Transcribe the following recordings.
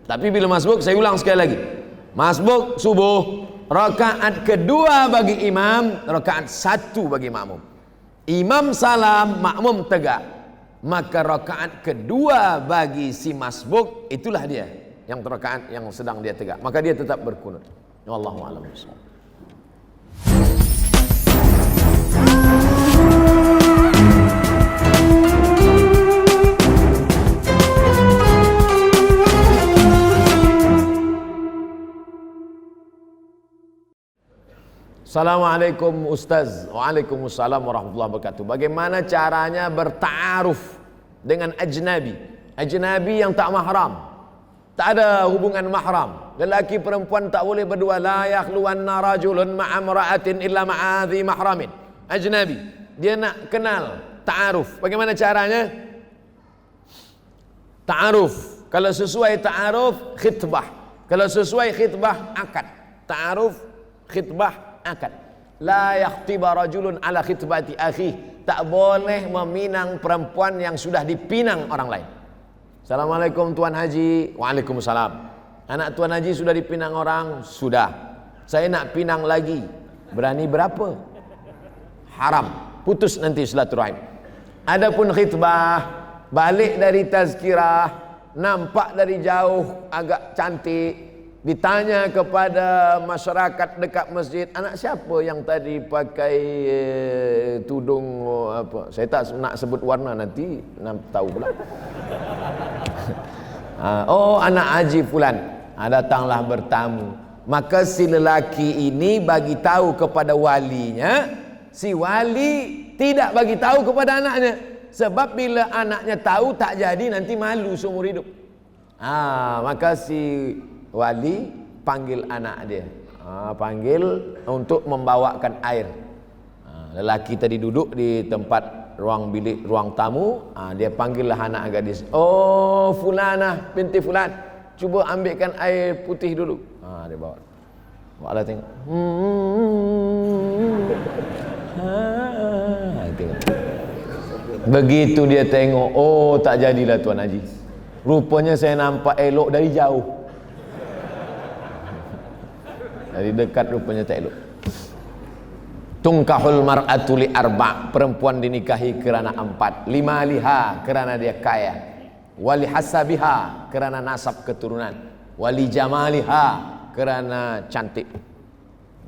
Tapi bila masbuk, saya ulang sekali lagi. Masbuk subuh, rakaat kedua bagi imam, rakaat satu bagi makmum. Imam salam, makmum tegak. Maka rakaat kedua bagi si masbuk, itulah dia yang rakaat yang sedang dia tegak. Maka dia tetap berkunut. Wallahu a'lam bishawab. Assalamualaikum Ustaz. Waalaikumsalam warahmatullahi wabarakatuh. Bagaimana caranya berta'aruf dengan ajnabi? Ajnabi yang tak mahram, tak ada hubungan mahram. Lelaki perempuan tak boleh berdua. La yakhluwanna rajulun ma'amra'atin illa ma'adhi mahramin. Ajnabi. Dia nak kenal, ta'aruf. Bagaimana caranya? Ta'aruf. Kalau sesuai ta'aruf, khitbah. Kalau sesuai khitbah, akad. Ta'aruf, khitbah, akad. La yakhtiba rajulun ala khitbati akhi. Tak boleh meminang perempuan yang sudah dipinang orang lain. Assalamualaikum Tuan Haji. Waalaikumsalam. Anak Tuan Haji sudah dipinang orang? Sudah. Saya nak pinang lagi. Berani berapa? Haram. Putus nanti silaturahim. Adapun khitbah, balik dari tazkirah, nampak dari jauh agak cantik, ditanya kepada masyarakat dekat masjid, anak siapa yang tadi pakai tudung apa? Saya tak nak sebut warna, nanti nak tahu pula. Oh, anak Haji fulan. Datanglah bertamu. Maka si lelaki ini bagi tahu kepada walinya, si wali tidak bagi tahu kepada anaknya. Sebab bila anaknya tahu tak jadi, nanti malu seumur hidup. Maka si wali panggil anak dia, panggil untuk membawakan air. Lelaki tadi duduk di tempat ruang bilik, ruang tamu. Dia panggillah anak gadis. Oh, fulanah binti fulan, cuba ambilkan air putih dulu. Dia bawa. Bawalah tengok. Tengok. Begitu dia tengok, oh tak jadilah Tuan Haji. Rupanya saya nampak elok dari jauh. Dari dekat rupanya tak elok. Tungkahul mar'atu li arba', perempuan dinikahi kerana 4. Lima liha, kerana dia kaya. Wali hasabiha, kerana nasab keturunan. Wali jamaliha, kerana cantik.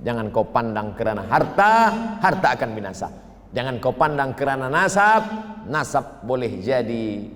Jangan kau pandang kerana harta, harta akan binasa. Jangan kau pandang kerana nasab, nasab boleh jadi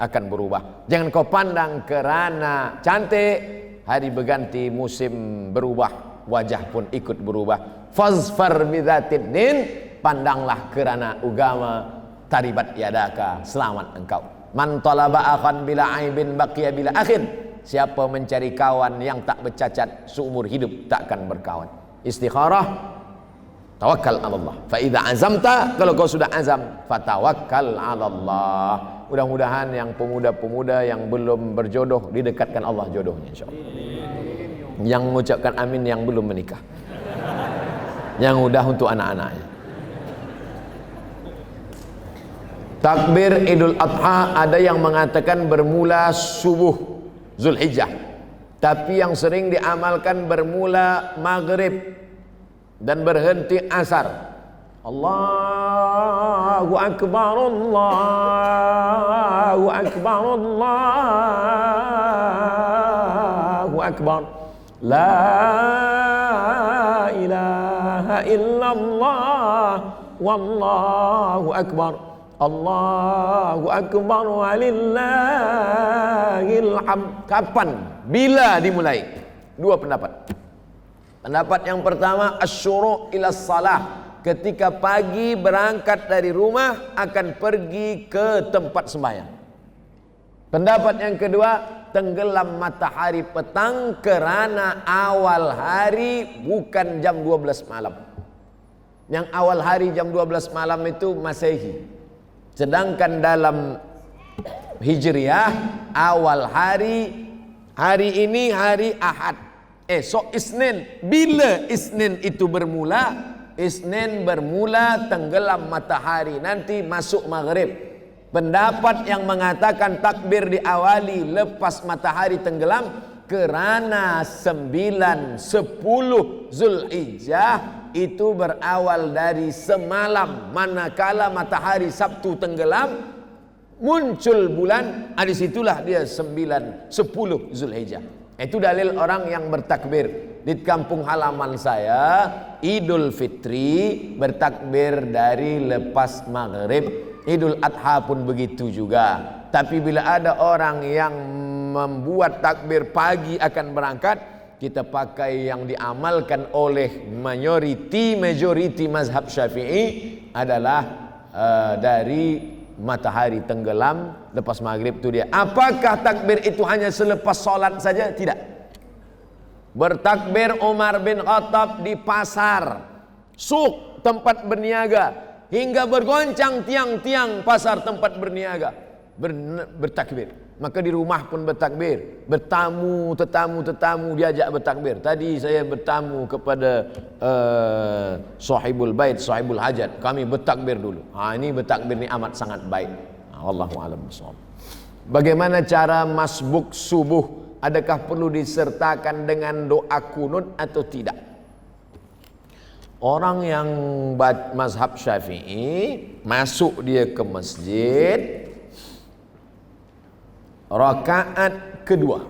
akan berubah. Jangan kau pandang kerana cantik, hari berganti, musim berubah, wajah pun ikut berubah. Fazfar bidzatid din, pandanglah kerana agama, taribat yadaka, selamat engkau. Man talaba akhan bila aibin baqiya bila akhin, siapa mencari kawan yang tak bercacat, seumur hidup takkan berkawan. Istikharah, tawakkal 'ala Allah. Fa idza azamta, kalau kau sudah azam, fatawakkal 'ala Allah. Mudah-mudahan yang pemuda-pemuda yang belum berjodoh didekatkan Allah jodohnya insyaallah. Yang mengucapkan amin yang belum menikah, yang udah untuk anak-anaknya. Takbir Idul Adha ada yang mengatakan bermula subuh Zulhijjah, tapi yang sering diamalkan bermula maghrib dan berhenti asar. Allahu Akbar, Allahu Akbar, Allahu Akbar. La ilaha illallah, wallahu akbar, Allahu akbar, walillahil hamd. Kapan? Bila dimulai? Dua pendapat. Pendapat yang pertama, asyuru' ila salah, ketika pagi berangkat dari rumah akan pergi ke tempat sembahyang. Pendapat yang kedua, tenggelam matahari petang kerana awal hari bukan jam 12 malam. Yang awal hari jam 12 malam itu Masehi. Sedangkan dalam Hijriah awal hari ini hari Ahad. Esok Isnin. Bila Isnin itu bermula? Isnin bermula tenggelam matahari, nanti masuk maghrib. Pendapat yang mengatakan takbir diawali lepas matahari tenggelam kerana 9, 10 Zulhijjah itu berawal dari semalam, manakala matahari Sabtu tenggelam muncul bulan, disitulah dia 9, 10 Zulhijjah. Itu dalil orang yang bertakbir. Di kampung halaman saya Idul Fitri bertakbir dari lepas maghrib. Idul Adha pun begitu juga. Tapi bila ada orang yang membuat takbir pagi akan berangkat, kita pakai yang diamalkan oleh majoriti mazhab Syafi'i adalah dari matahari tenggelam lepas maghrib itu dia. Apakah takbir itu hanya selepas solat saja? Tidak. Bertakbir Umar bin Khattab di pasar, suk, tempat berniaga, hingga bergoncang tiang-tiang pasar tempat berniaga, bertakbir. Maka di rumah pun bertakbir. Tetamu diajak bertakbir. Tadi saya bertamu kepada sahibul bait, sahibul hajat. Kami bertakbir dulu. Ini bertakbir ni amat sangat baik. Wallahu a'lam bishawab. Bagaimana cara masbuk subuh? Adakah perlu disertakan dengan doa kunut atau tidak? Orang yang mazhab Syafi'i masuk dia ke masjid rakaat kedua.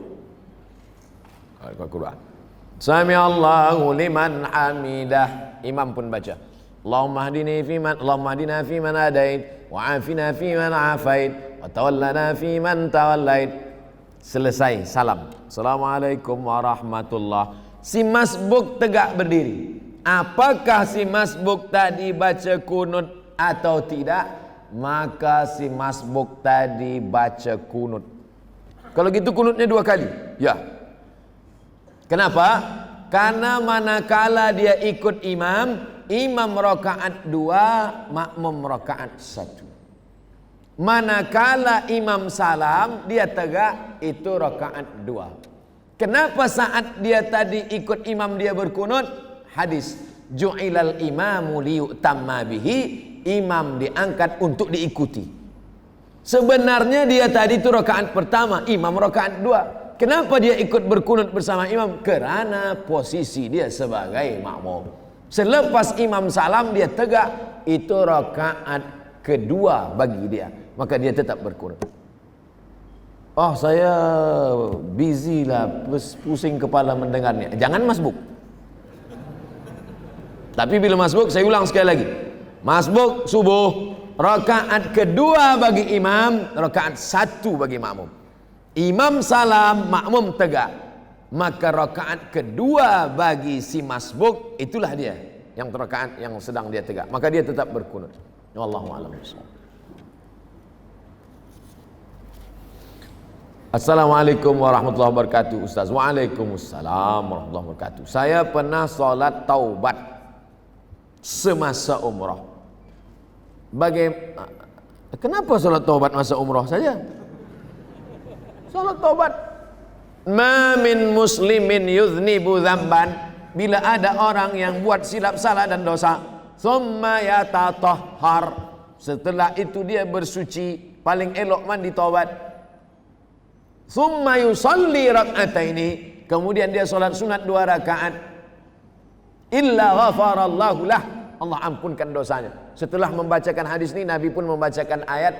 Sami Allahu liman hamidah. Imam pun baca Allahumma hdina fiman hadait wa afina fiman afait wa tawallana fiman tawallait. Selesai salam. Assalamualaikum warahmatullah. Si masbuk tegak berdiri. Apakah si masbuk tadi baca kunut atau tidak? Maka si masbuk tadi baca kunut. Kalau gitu kunutnya 2 kali. Ya. Kenapa? Karena manakala dia ikut imam, imam rakaat 2, makmum rakaat 1. Manakala imam salam, dia tegak, itu rakaat 2. Kenapa saat dia tadi ikut imam dia berkunut? Hadis ju'ilal imamu liyu'tamma bihi, imam diangkat untuk diikuti. Sebenarnya dia tadi itu rakaat pertama, imam rakaat 2. Kenapa dia ikut berkunut bersama imam? Kerana posisi dia sebagai makmum. Selepas imam salam dia tegak, itu rakaat kedua bagi dia, maka dia tetap berkunut. Oh, saya busy lah, pusing kepala mendengarnya. Jangan masbuk. Tapi bila masbuk, saya ulang sekali lagi. Masbuk subuh, rakaat kedua bagi imam, rakaat 1 bagi makmum. Imam salam, makmum tegak. Maka rakaat kedua bagi si masbuk, itulah dia yang rakaat yang sedang dia tegak. Maka dia tetap berkunut. Wallahu a'lam bishawab. Assalamualaikum warahmatullahi wabarakatuh. Ustaz. Waalaikumsalam warahmatullahi wabarakatuh. Saya pernah solat taubat semasa umrah. Kenapa solat taubat masa umrah saja? Solat taubat. Ma min muslimin yuznibu dzamban, bila ada orang yang buat silap salah dan dosa, thumma yatatahhar, setelah itu dia bersuci, paling elok mandi taubat. Thumma yusalli rak'ataini, kemudian dia solat sunat 2 rakaat. Illa ghafarallahu lah, Allah ampunkan dosanya. Setelah membacakan hadis ini, Nabi pun membacakan ayat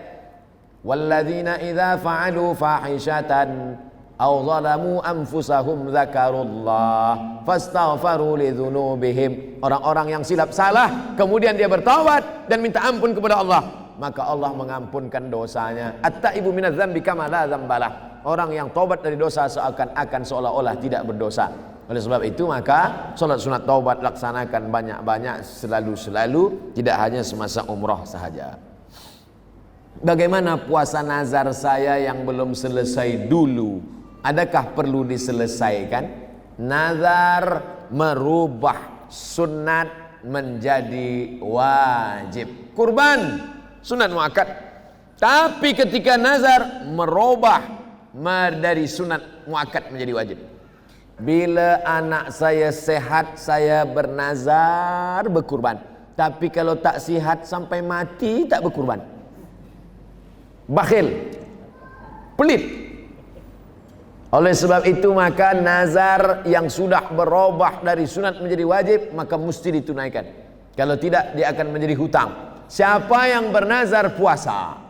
walladzina idza fa'alu fahishatan aw zalamu anfusahum dzakarullah fastaghfaru lidzunubihim. Orang-orang yang silap salah kemudian dia bertaubat dan minta ampun kepada Allah, maka Allah mengampunkan dosanya. At-taibu minadz dzambi kama la dzambalah. Orang yang taubat dari dosa seakan-akan seolah-olah tidak berdosa. Oleh sebab itu maka solat sunat taubat laksanakan banyak-banyak, selalu-selalu, tidak hanya semasa umrah sahaja. Bagaimana puasa nazar saya yang belum selesai dulu? Adakah perlu diselesaikan? Nazar merubah sunat menjadi wajib. Kurban sunat muakkad. Tapi ketika nazar merubah dari sunat muakkad menjadi wajib. Bila anak saya sehat, saya bernazar berkurban. Tapi kalau tak sihat sampai mati, tak berkurban. bakhil, pelit. Oleh sebab itu maka nazar yang sudah berubah dari sunat menjadi wajib maka mesti ditunaikan. Kalau tidak dia akan menjadi hutang. Siapa yang bernazar puasa,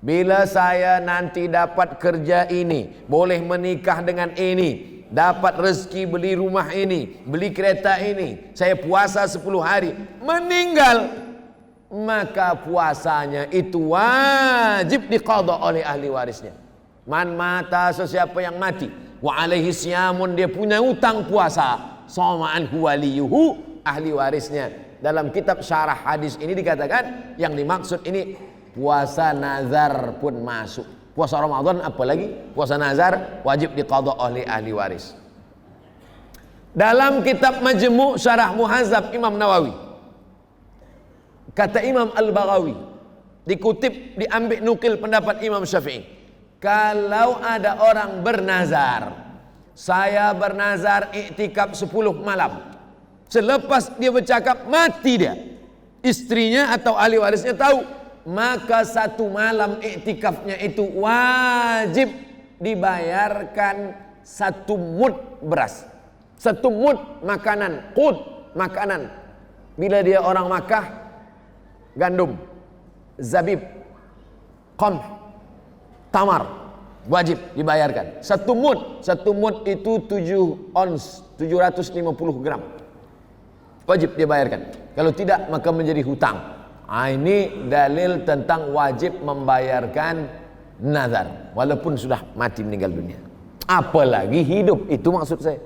bila saya nanti dapat kerja ini, boleh menikah dengan ini, dapat rezeki beli rumah ini, beli kereta ini, saya puasa 10 hari, meninggal, maka puasanya itu wajib diqadha oleh ahli warisnya. Man mata, sesiapa yang mati, wa alaihi siyamun, dia punya utang puasa, sama anhu waliyuhu, ahli warisnya. Dalam kitab syarah hadis ini dikatakan yang dimaksud ini puasa nazar pun masuk. Puasa Ramadan apalagi, puasa nazar wajib diqadha oleh ahli waris. Dalam kitab Majmu' Syarah Muhadzab Imam Nawawi, kata Imam Al-Baghawi, dikutip, diambil nukil pendapat Imam Syafi'i, kalau ada orang bernazar, saya bernazar iktikaf 10 malam, selepas dia bercakap mati dia, istrinya atau ahli warisnya tahu, maka 1 malam iktikafnya itu wajib dibayarkan 1 mud beras, 1 mud makanan, qut makanan. Bila dia orang Makkah, gandum, zabib, qamh, tamar, wajib dibayarkan 1 mud. 1 mud itu 7 ons, 750 gram, wajib dibayarkan. Kalau tidak maka menjadi hutang. Ini dalil tentang wajib membayarkan nazar walaupun sudah mati meninggal dunia. Apalagi hidup, itu maksud saya.